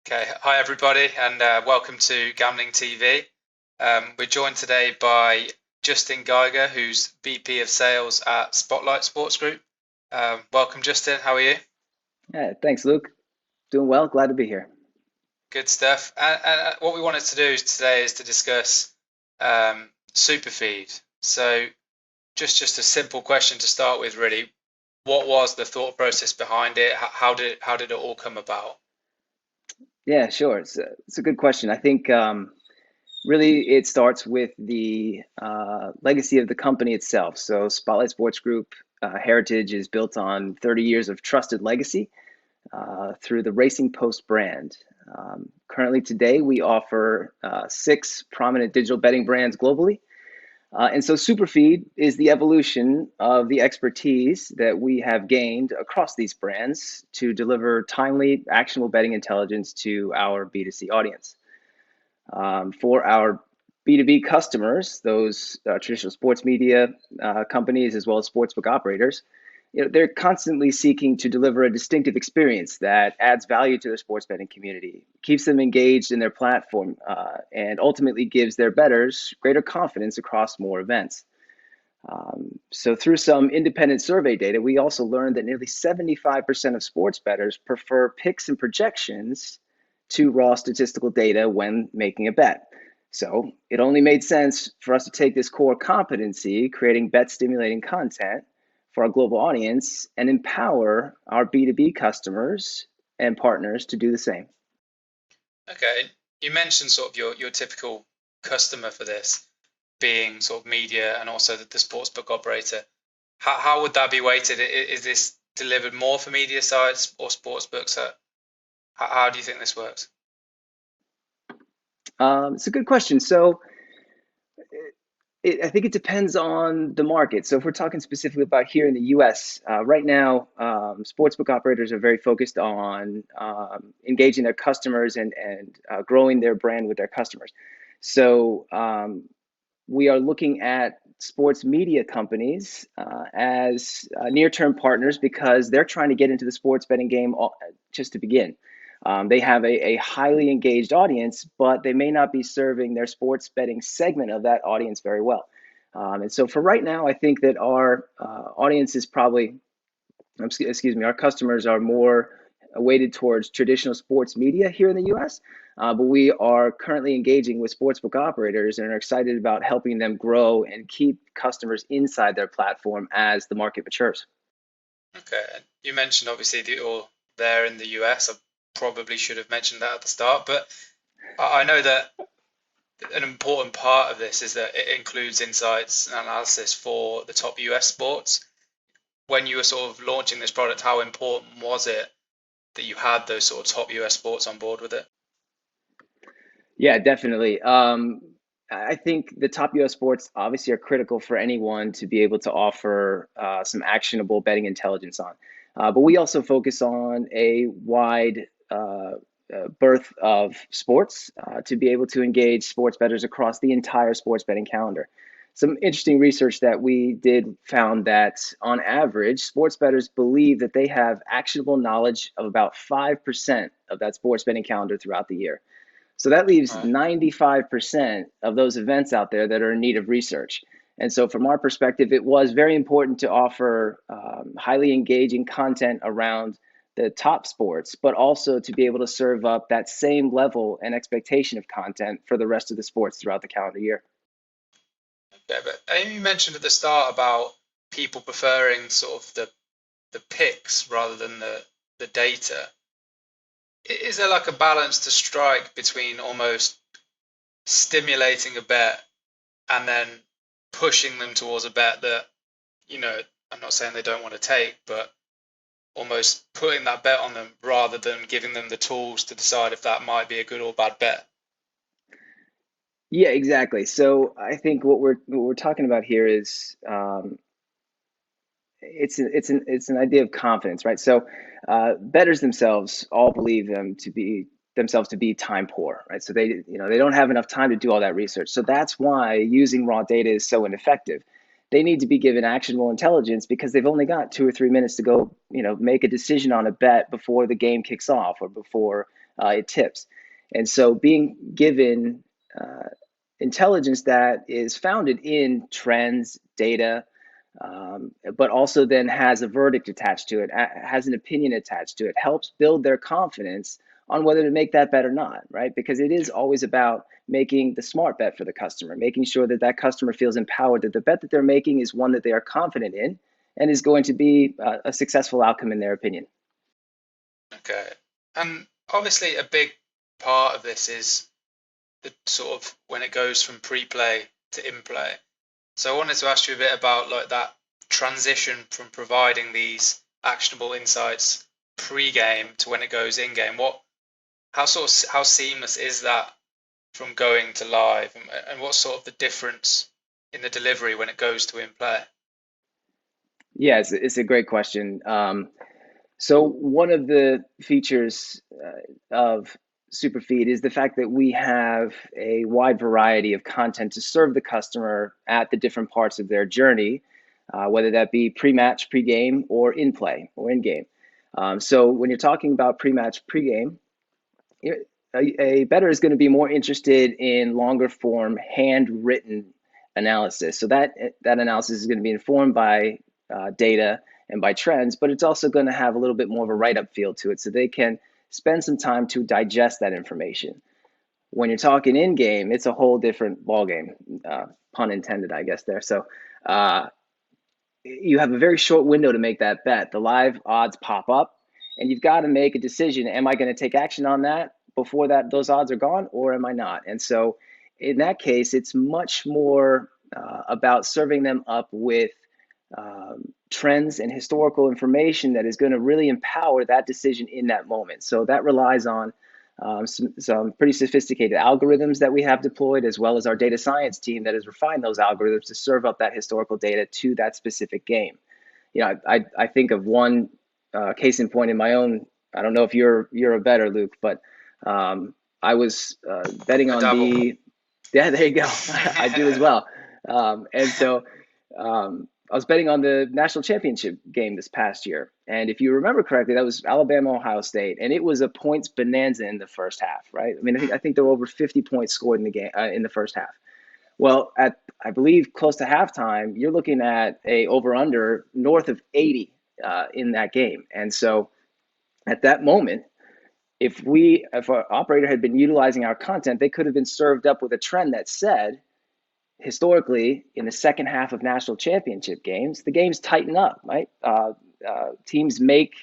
Okay, hi everybody, and welcome to Gambling TV. We're joined today by Justin Geiger, who's VP of Sales at Spotlight Sports Group. Welcome, Justin. How are you? Yeah, thanks, Luke. Doing well. Glad to be here. Good stuff. And what we wanted to do today is to discuss Superfeed. So, just a simple question to start with, really. What was the thought process behind it? How did it all come about? Yeah, sure. It's a good question. I think really it starts with the legacy of the company itself. So, Spotlight Sports Group heritage is built on 30 years of trusted legacy through the Racing Post brand. Currently, today, we offer six prominent digital betting brands globally. And so Superfeed is the evolution of the expertise that we have gained across these brands to deliver timely, actionable betting intelligence to our B2C audience. For our B2B customers, those traditional sports media companies as well as sportsbook operators, they're constantly seeking to deliver a distinctive experience that adds value to their sports betting community, keeps them engaged in their platform, and ultimately gives their bettors greater confidence across more events. So, through some independent survey data, we also learned that nearly 75% of sports bettors prefer picks and projections to raw statistical data when making a bet. So, it only made sense for us to take this core competency, creating bet stimulating content for our global audience, and empower our B2B customers and partners to do the same. Okay, you mentioned sort of your typical customer for this being sort of media and also the sportsbook operator. How would that be weighted? Is this delivered more for media sites or sportsbooks? How do you think this works? It's a good question. So, I think it depends on the market. So if we're talking specifically about here in the U.S., right now, sportsbook operators are very focused on engaging their customers and growing their brand with their customers. So we are looking at sports media companies as near-term partners because they're trying to get into the sports betting game just to begin. They have a highly engaged audience, but they may not be serving their sports betting segment of that audience very well. And so for right now, I think that our audience is probably, excuse me, our customers are more weighted towards traditional sports media here in the US. But we are currently engaging with sportsbook operators and are excited about helping them grow and keep customers inside their platform as the market matures. Okay, and you mentioned obviously that you're there in the US. I probably should have mentioned that at the start, but I know that an important part of this is that it includes insights and analysis for the top US sports. When you were sort of launching this product, how important was it that you had those sort of top US sports on board with it? Yeah, definitely. I think the top US sports obviously are critical for anyone to be able to offer some actionable betting intelligence on. But we also focus on a wide berth of sports to be able to engage sports bettors across the entire sports betting calendar. Some interesting research that we did found that on average, sports bettors believe that they have actionable knowledge of about 5% of that sports betting calendar throughout the year. So that leaves Right. 95% of those events out there that are in need of research. And so, from our perspective, it was very important to offer highly engaging content around the top sports, but also to be able to serve up that same level and expectation of content for the rest of the sports throughout the calendar year. Yeah, but you mentioned at the start about people preferring sort of the picks rather than the data. Is there like a balance to strike between almost stimulating a bet and then pushing them towards a bet that, you know, I'm not saying they don't want to take, but almost putting that bet on them rather than giving them the tools to decide if that might be a good or bad bet? Yeah, exactly. So I think what we're talking about here is it's an idea of confidence, right? So bettors themselves all believe themselves to be time poor, right? So they don't have enough time to do all that research. So that's why using raw data is so ineffective. They need to be given actionable intelligence because they've only got 2 or 3 minutes to go, make a decision on a bet before the game kicks off or before it tips. And so being given intelligence that is founded in trends, data, but also then has a verdict attached to it, has an opinion attached to it, helps build their confidence on whether to make that bet or not, right? Because it is Yeah. always about making the smart bet for the customer, making sure that that customer feels empowered, that the bet that they're making is one that they are confident in and is going to be a successful outcome in their opinion. Okay. And obviously, a big part of this is the sort of when it goes from pre-play to in-play. So I wanted to ask you a bit about like that transition from providing these actionable insights pre-game to when it goes in-game. How seamless is that from going to live, and what's sort of the difference in the delivery when it goes to in-play? Yeah, it's a great question. So one of the features of Superfeed is the fact that we have a wide variety of content to serve the customer at the different parts of their journey, whether that be pre-match, pre-game, or in play or in game. So when you're talking about pre-match, pre-game, a bettor is going to be more interested in longer form, handwritten analysis. So that analysis is going to be informed by data and by trends, but it's also going to have a little bit more of a write-up feel to it, so they can spend some time to digest that information. When you're talking in game, it's a whole different ballgame, pun intended, I guess there. So uh, you have a very short window to make that bet. The live odds pop up, and you've got to make a decision. Am I going to take action on that before that those odds are gone, or am I not? And so, in that case, it's much more about serving them up with trends and historical information that is going to really empower that decision in that moment. So that relies on some pretty sophisticated algorithms that we have deployed, as well as our data science team that has refined those algorithms to serve up that historical data to that specific game. You know, I think of one case in point in my own. I don't know if you're a bettor, Luke, but I was betting I on dabble. the. Yeah, there you go. I do as well. And so I was betting on the national championship game this past year. And if you remember correctly, that was Alabama, Ohio State, and it was a points bonanza in the first half, right? I mean, I think there were over 50 points scored in the game in the first half. Well, at I believe close to halftime, you're looking at a over under north of 80 in that game. And so at that moment, if our operator had been utilizing our content, they could have been served up with a trend that said, historically, in the second half of national championship games, the games tighten up, right? Teams make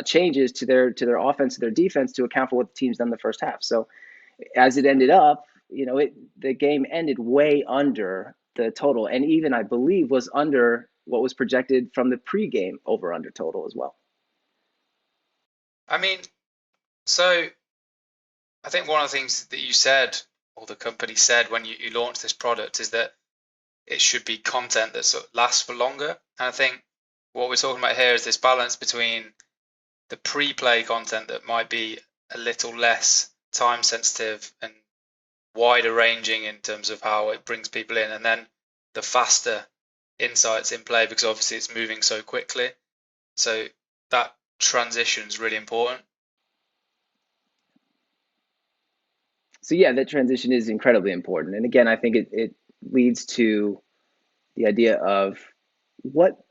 changes to their offense, to their defense, to account for what the team's done in the first half. So as it ended up, the game ended way under the total, and even I believe was under what was projected from the pregame over under total as well. I mean, so I think one of the things that you said, or the company said when you launched this product, is that it should be content that sort of lasts for longer. And I think what we're talking about here is this balance between the pre-play content that might be a little less time sensitive and wider ranging in terms of how it brings people in, and then the faster insights in play because obviously it's moving so quickly. So that transition is really important. So yeah, that transition is incredibly important. And again, I think it leads to the idea of what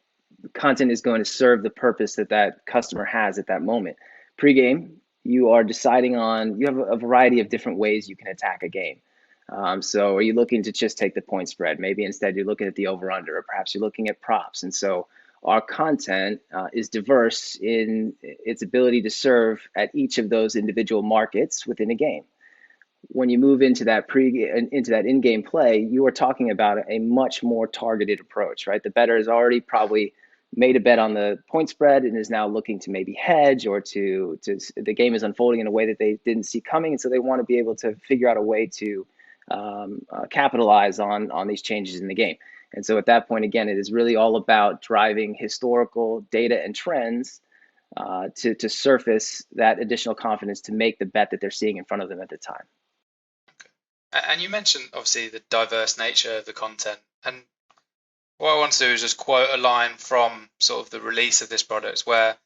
content is going to serve the purpose that that customer has at that moment. Pre-game, you are deciding on, you have a variety of different ways you can attack a game. So are you looking to just take the point spread? Maybe instead you're looking at the over under, or perhaps you're looking at props. And so our content is diverse in its ability to serve at each of those individual markets within a game. When you move into that in-game play, you are talking about a much more targeted approach, right? The bettor has already probably made a bet on the point spread and is now looking to maybe hedge, or to the game is unfolding in a way that they didn't see coming, and so they want to be able to figure out a way to capitalize on these changes in the game. And so at that point, again, it is really all about driving historical data and trends to surface that additional confidence to make the bet that they're seeing in front of them at the time. And you mentioned obviously the diverse nature of the content. And what I want to do is just quote a line from sort of the release of this product where,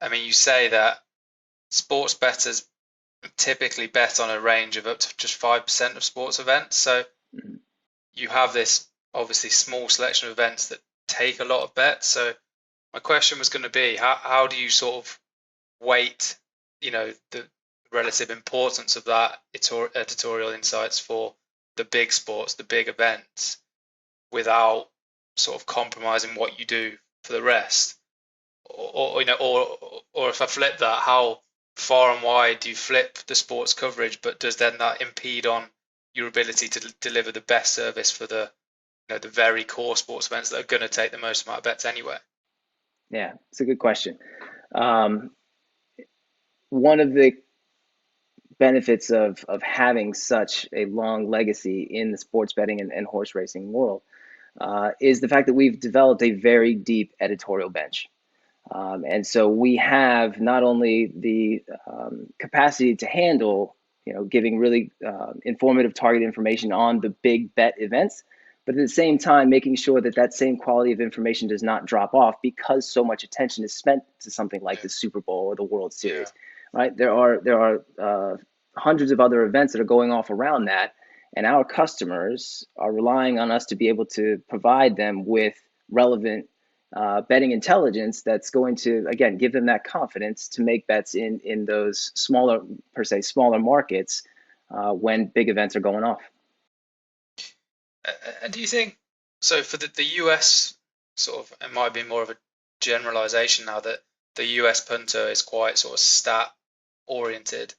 I mean, you say that sports bettors typically bet on a range of up to just 5% of sports events. So Mhm. you have this obviously small selection of events that take a lot of bets. So my question was going to be, how do you sort of weight, the relative importance of that editorial insights for the big sports, the big events, without sort of compromising what you do for the rest? Or if I flip that, how far and wide do you flip the sports coverage, but does then that impede on your ability to deliver the best service for the very core sports events that are going to take the most amount of bets anyway? Yeah, it's a good question. Um, One of the benefits of having such a long legacy in the sports betting and horse racing world is the fact that we've developed a very deep editorial bench. And so we have not only the capacity to handle, giving really informative target information on the big bet events, but at the same time making sure that that same quality of information does not drop off because so much attention is spent to something like Yeah, the Super Bowl or the World yeah. Series, right? There are hundreds of other events that are going off around that, and our customers are relying on us to be able to provide them with relevant betting intelligence that's going to, again, give them that confidence to make bets in those smaller, per se, smaller markets when big events are going off. And do you think so for the US sort of, it might be more of a generalization now that the US punter is quite sort of stat oriented.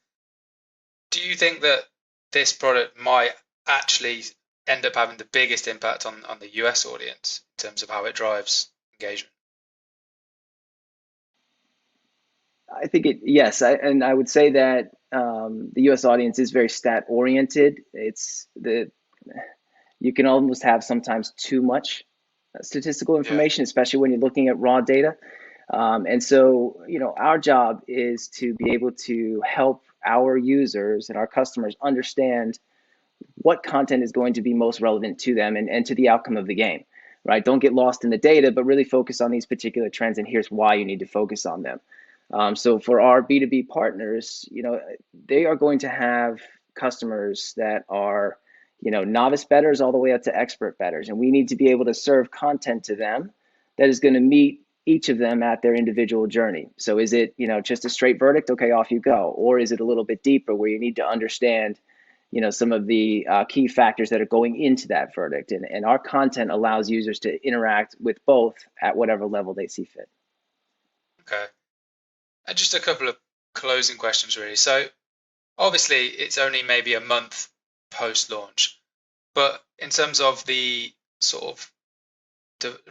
Do you think that this product might actually end up having the biggest impact on the US audience in terms of how it drives engagement? I think yes, and I would say that the U.S. audience is very stat oriented. You can almost have sometimes too much statistical Yeah, information, especially when you're looking at raw data. And so, our job is to be able to help our users and our customers understand what content is going to be most relevant to them and to the outcome of the game, right? Don't get lost in the data, but really focus on these particular trends, and here's why you need to focus on them. So for our B2B partners, they are going to have customers that are, novice bettors all the way up to expert bettors, and we need to be able to serve content to them that is going to meet each of them at their individual journey. So is it, just a straight verdict? Okay, off you go. Or is it a little bit deeper where you need to understand, some of the key factors that are going into that verdict? And our content allows users to interact with both at whatever level they see fit. okay. And just a couple of closing questions, really. So obviously, it's only maybe a month post-launch, but in terms of the sort of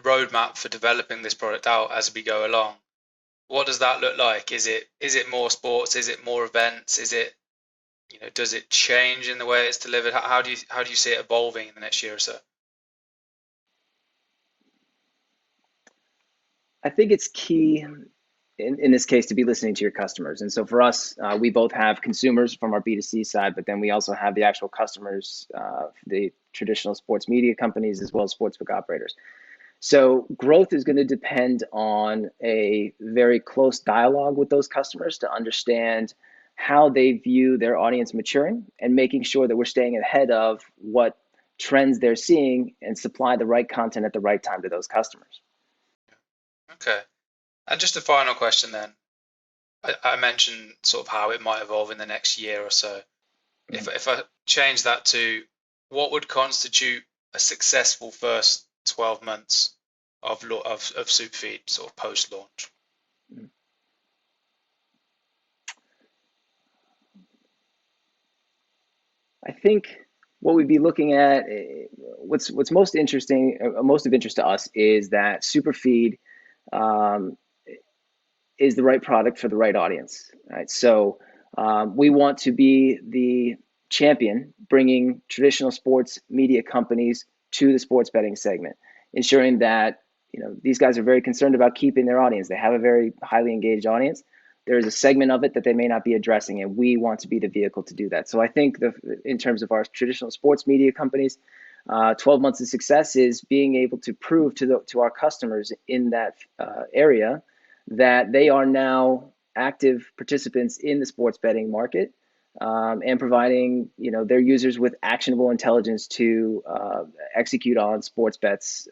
roadmap for developing this product out as we go along, what does that look like? Is it more sports? Is it more events? Is it, does it change in the way it's delivered? How do you see it evolving in the next year or so? I think it's key in this case to be listening to your customers. And so for us, we both have consumers from our B2C side, but then we also have the actual customers, the traditional sports media companies, as well as sportsbook operators. So growth is going to depend on a very close dialogue with those customers to understand how they view their audience maturing and making sure that we're staying ahead of what trends they're seeing and supply the right content at the right time to those customers. Okay. And just a final question then. I mentioned sort of how it might evolve in the next year or so. If I change that to what would constitute a successful first 12 months of Superfeed sort of post launch? I think what we'd be looking at, what's most interesting, most of interest to us is that Superfeed um, is the right product for the right audience. Right? So we want to be the champion, bringing traditional sports media companies to the sports betting segment, ensuring that these guys are very concerned about keeping their audience. They have a very highly engaged audience. There is a segment of it that they may not be addressing, and we want to be the vehicle to do that. So I think in terms of our traditional sports media companies, 12 months of success is being able to prove to our customers in that area that they are now active participants in the sports betting market, and providing their users with actionable intelligence to execute on sports bets.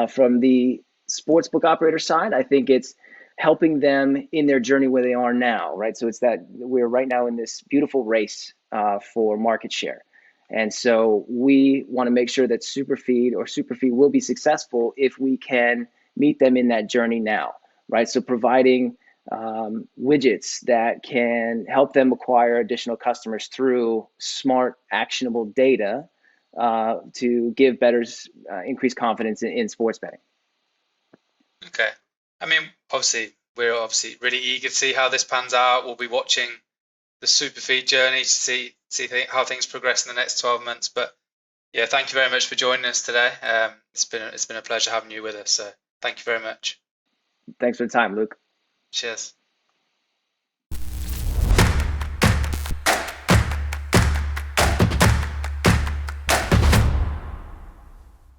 From the sportsbook operator side, I think it's helping them in their journey where they are now, right? So it's that we're right now in this beautiful race for market share. And so we want to make sure that Superfeed will be successful if we can meet them in that journey now, right? So providing widgets that can help them acquire additional customers through smart, actionable data to give bettors increased confidence in sports betting. Okay. I mean, obviously, we're obviously really eager to see how this pans out. We'll be watching the Superfeed journey to see how things progress in the next 12 months. But yeah, thank you very much for joining us today. It's been a pleasure having you with us. So thank you very much. Thanks for the time, Luke. Cheers.